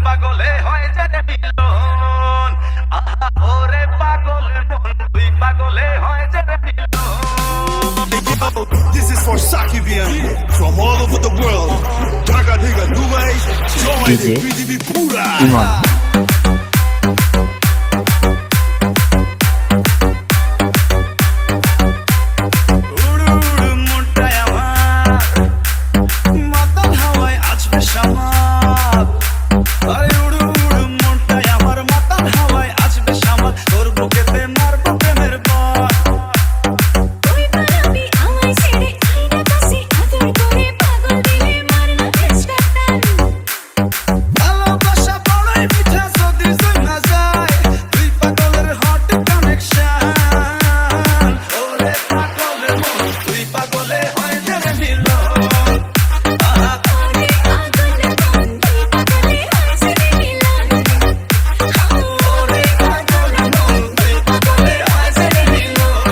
পাগলে হয় যে রে মিলন, আহা ওরে পাগলের মন, তুই পাগলে হয় যে রে মিলন। This is for Sakivian from all over the world. Jaga Diga Dubai, Joy DJ BDB Pura. ইমন উড়ু উড়ু মনটায় আমার, মাতাল হাওয়ায় আছবে সামাল। আরে উড়ু উড়ু মনটায় আমার, মাতাল হাওয়ায় আছবে সামাল। তোর বুকেতে মারবো প্রেমের বান। তুই পালাবি আমায় ছেড়ে, আইনা কাছে আদর করে পাগল দিলে মারনা চেষ্টা টান। ভালোবাসা বড়ই মিঠা যদি জমা যায়, তুই পাগলের হট কানেকশন। ওরে পাগলের মন, তুই পাগলে হয় যে রে মিলন। আহা ওরে পাগলের মন, তুই পাগলে হয়েছে রে মিলন। ওরে পাগলের মন, তুই পাগলে হয় যে রে মিলন।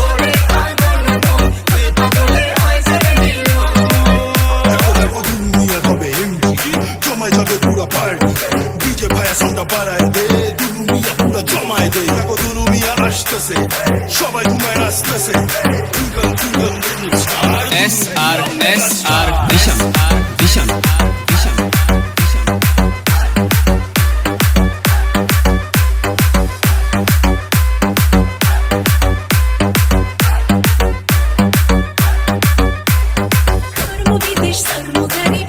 ওরে পাগলের মন, তুই পাগলে হয় যে রে মিলন। Eko dunia tobe MG, jomai jabe pura party. DJ Bhaiya soundটা বাড়ায় দে, দুনিয়া পুরা জমায় দে। eko dunia আসতেছে, সবাই ঘুমায় আসতেছে। Twinkle twinkle little star. SR Vision Vision Vision কর্ম বিদেশ সর্বকারী